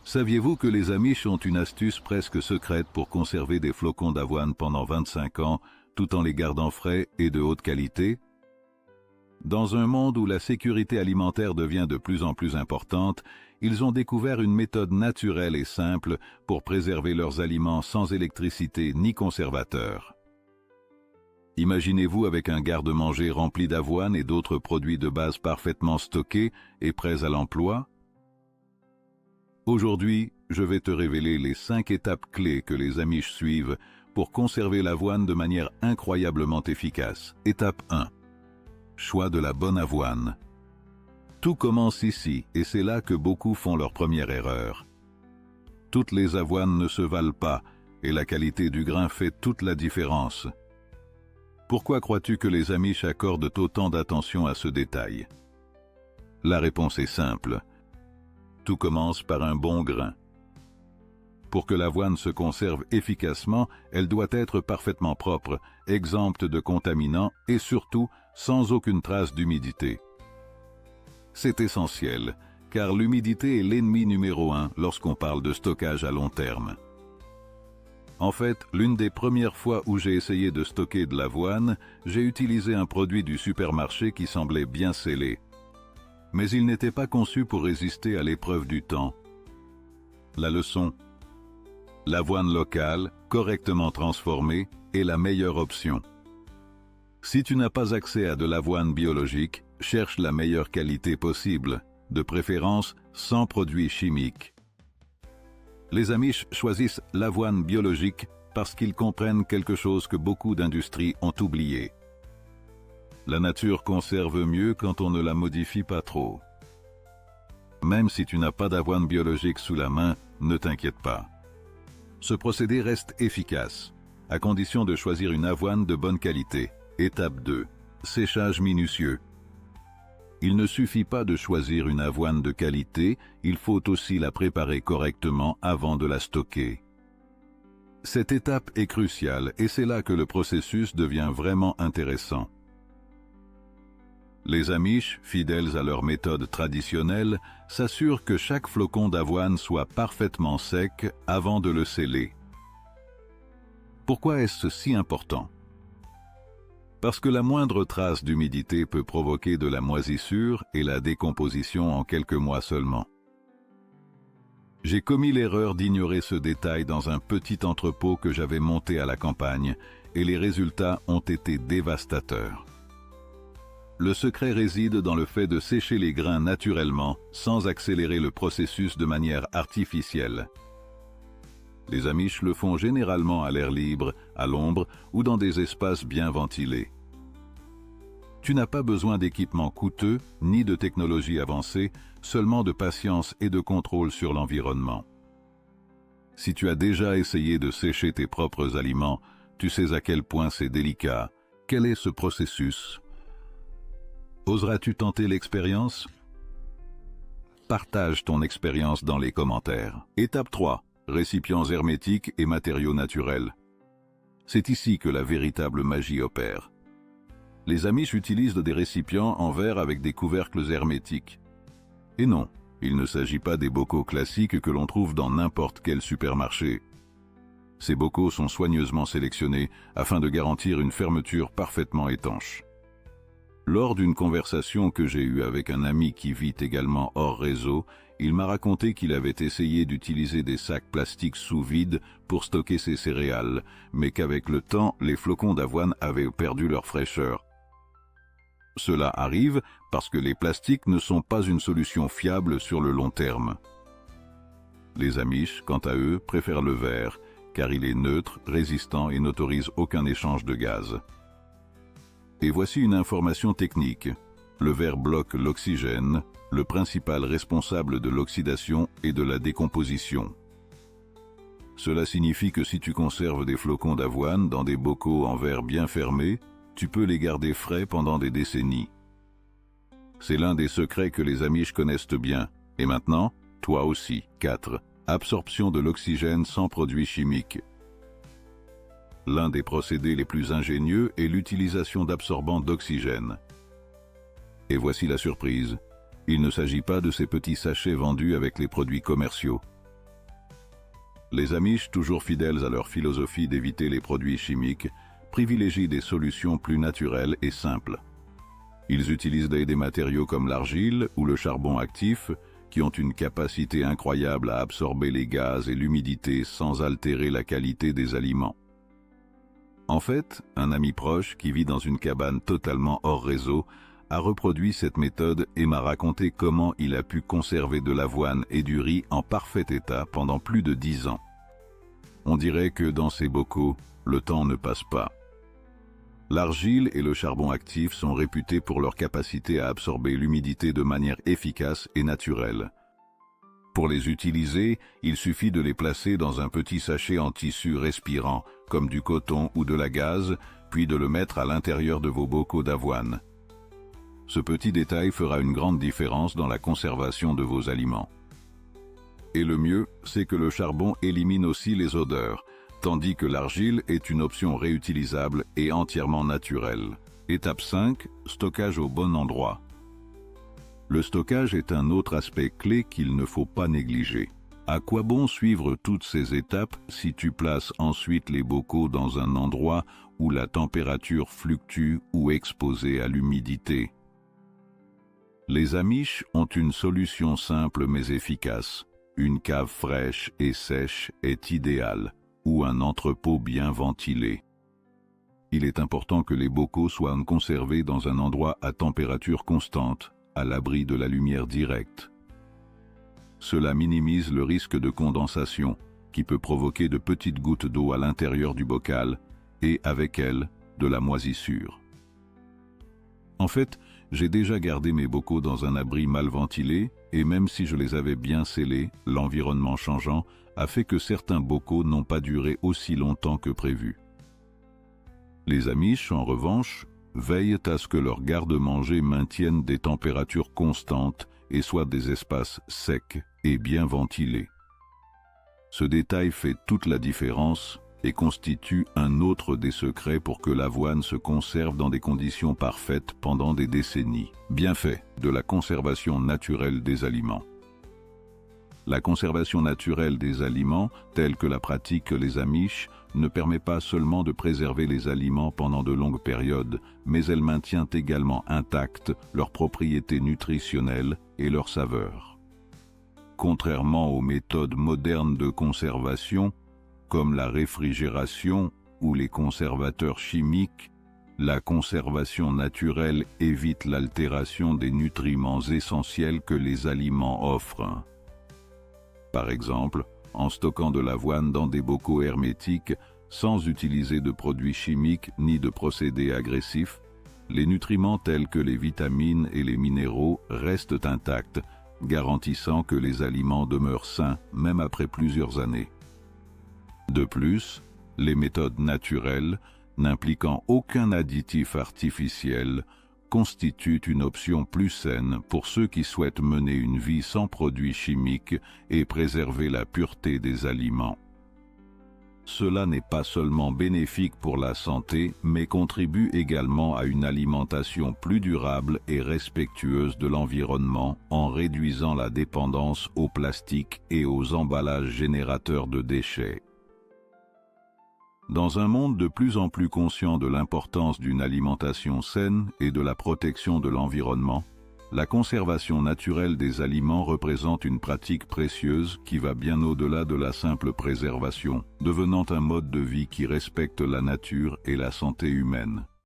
Saviez-vous que les Amish ont une astuce presque secrète pour conserver des flocons d'avoine pendant 25 ans, tout en les gardant frais et de haute qualité? Dans un monde où la sécurité alimentaire devient de plus en plus importante, ils ont découvert une méthode naturelle et simple pour préserver leurs aliments sans électricité ni conservateur. Imaginez-vous avec un garde-manger rempli d'avoine et d'autres produits de base parfaitement stockés et prêts à l'emploi? Aujourd'hui, je vais te révéler les 5 étapes clés que les Amish suivent pour conserver l'avoine de manière incroyablement efficace. Étape 1. Choix de la bonne avoine. Tout commence ici, et c'est là que beaucoup font leur première erreur. Toutes les avoines ne se valent pas, et la qualité du grain fait toute la différence. Pourquoi crois-tu que les Amish accordent autant d'attention à ce détail? La réponse est simple. Tout commence par un bon grain. Pour que l'avoine se conserve efficacement, elle doit être parfaitement propre, exempte de contaminants et surtout sans aucune trace d'humidité. C'est essentiel, car l'humidité est l'ennemi numéro 1 lorsqu'on parle de stockage à long terme. En fait, l'une des premières fois où j'ai essayé de stocker de l'avoine, j'ai utilisé un produit du supermarché qui semblait bien scellé. Mais il n'était pas conçu pour résister à l'épreuve du temps. La leçon: l'avoine locale, correctement transformée, est la meilleure option. Si tu n'as pas accès à de l'avoine biologique, cherche la meilleure qualité possible, de préférence sans produits chimiques. Les Amish choisissent l'avoine biologique parce qu'ils comprennent quelque chose que beaucoup d'industries ont oublié. La nature conserve mieux quand on ne la modifie pas trop. Même si tu n'as pas d'avoine biologique sous la main, ne t'inquiète pas. Ce procédé reste efficace, à condition de choisir une avoine de bonne qualité. Étape 2. Séchage minutieux. Il ne suffit pas de choisir une avoine de qualité, il faut aussi la préparer correctement avant de la stocker. Cette étape est cruciale et c'est là que le processus devient vraiment intéressant. Les Amish, fidèles à leur méthode traditionnelle, s'assurent que chaque flocon d'avoine soit parfaitement sec avant de le sceller. Pourquoi est-ce si important? Parce que la moindre trace d'humidité peut provoquer de la moisissure et la décomposition en quelques mois seulement. J'ai commis l'erreur d'ignorer ce détail dans un petit entrepôt que j'avais monté à la campagne, et les résultats ont été dévastateurs. Le secret réside dans le fait de sécher les grains naturellement, sans accélérer le processus de manière artificielle. Les Amish le font généralement à l'air libre, à l'ombre ou dans des espaces bien ventilés. Tu n'as pas besoin d'équipements coûteux, ni de technologie avancée, seulement de patience et de contrôle sur l'environnement. Si tu as déjà essayé de sécher tes propres aliments, tu sais à quel point c'est délicat. Quel est ce processus? Oseras-tu tenter l'expérience? Partage ton expérience dans les commentaires. Étape 3. Récipients hermétiques et matériaux naturels. C'est ici que la véritable magie opère. Les Amish utilisent des récipients en verre avec des couvercles hermétiques. Et non, il ne s'agit pas des bocaux classiques que l'on trouve dans n'importe quel supermarché. Ces bocaux sont soigneusement sélectionnés afin de garantir une fermeture parfaitement étanche. Lors d'une conversation que j'ai eue avec un ami qui vit également hors réseau, il m'a raconté qu'il avait essayé d'utiliser des sacs plastiques sous vide pour stocker ses céréales, mais qu'avec le temps, les flocons d'avoine avaient perdu leur fraîcheur. Cela arrive parce que les plastiques ne sont pas une solution fiable sur le long terme. Les Amish, quant à eux, préfèrent le verre, car il est neutre, résistant et n'autorise aucun échange de gaz. Et voici une information technique. Le verre bloque l'oxygène, le principal responsable de l'oxydation et de la décomposition. Cela signifie que si tu conserves des flocons d'avoine dans des bocaux en verre bien fermés, tu peux les garder frais pendant des décennies. C'est l'un des secrets que les Amish connaissent bien. Et maintenant, toi aussi. 4. Absorption de l'oxygène sans produits chimiques. L'un des procédés les plus ingénieux est l'utilisation d'absorbants d'oxygène. Et voici la surprise. Il ne s'agit pas de ces petits sachets vendus avec les produits commerciaux. Les Amish, toujours fidèles à leur philosophie d'éviter les produits chimiques, privilégient des solutions plus naturelles et simples. Ils utilisent des matériaux comme l'argile ou le charbon actif, qui ont une capacité incroyable à absorber les gaz et l'humidité sans altérer la qualité des aliments. En fait, un ami proche qui vit dans une cabane totalement hors réseau a reproduit cette méthode et m'a raconté comment il a pu conserver de l'avoine et du riz en parfait état pendant plus de 10 ans. On dirait que dans ces bocaux, le temps ne passe pas. L'argile et le charbon actif sont réputés pour leur capacité à absorber l'humidité de manière efficace et naturelle. Pour les utiliser, il suffit de les placer dans un petit sachet en tissu respirant, comme du coton ou de la gaze, puis de le mettre à l'intérieur de vos bocaux d'avoine. Ce petit détail fera une grande différence dans la conservation de vos aliments. Et le mieux, c'est que le charbon élimine aussi les odeurs, tandis que l'argile est une option réutilisable et entièrement naturelle. Étape 5, stockage au bon endroit. Le stockage est un autre aspect clé qu'il ne faut pas négliger. À quoi bon suivre toutes ces étapes si tu places ensuite les bocaux dans un endroit où la température fluctue ou exposée à l'humidité? Les Amish ont une solution simple mais efficace. Une cave fraîche et sèche est idéale, ou un entrepôt bien ventilé. Il est important que les bocaux soient conservés dans un endroit à température constante, à l'abri de la lumière directe. Cela minimise le risque de condensation, qui peut provoquer de petites gouttes d'eau à l'intérieur du bocal, et avec elles, de la moisissure. En fait, j'ai déjà gardé mes bocaux dans un abri mal ventilé, et même si je les avais bien scellés, l'environnement changeant a fait que certains bocaux n'ont pas duré aussi longtemps que prévu. Les Amish, en revanche, veillent à ce que leurs garde-manger maintiennent des températures constantes et soient des espaces secs et bien ventilés. Ce détail fait toute la différence et constitue un autre des secrets pour que l'avoine se conserve dans des conditions parfaites pendant des décennies. Bienfaits de la conservation naturelle des aliments. La conservation naturelle des aliments, telle que la pratiquent les Amish, ne permet pas seulement de préserver les aliments pendant de longues périodes, mais elle maintient également intactes leurs propriétés nutritionnelles et leur saveur. Contrairement aux méthodes modernes de conservation, comme la réfrigération ou les conservateurs chimiques, la conservation naturelle évite l'altération des nutriments essentiels que les aliments offrent. Par exemple, en stockant de l'avoine dans des bocaux hermétiques, sans utiliser de produits chimiques ni de procédés agressifs, les nutriments tels que les vitamines et les minéraux restent intacts, garantissant que les aliments demeurent sains même après plusieurs années. De plus, les méthodes naturelles, n'impliquant aucun additif artificiel, constituent une option plus saine pour ceux qui souhaitent mener une vie sans produits chimiques et préserver la pureté des aliments. Cela n'est pas seulement bénéfique pour la santé, mais contribue également à une alimentation plus durable et respectueuse de l'environnement en réduisant la dépendance au plastique et aux emballages générateurs de déchets. Dans un monde de plus en plus conscient de l'importance d'une alimentation saine et de la protection de l'environnement, la conservation naturelle des aliments représente une pratique précieuse qui va bien au-delà de la simple préservation, devenant un mode de vie qui respecte la nature et la santé humaine.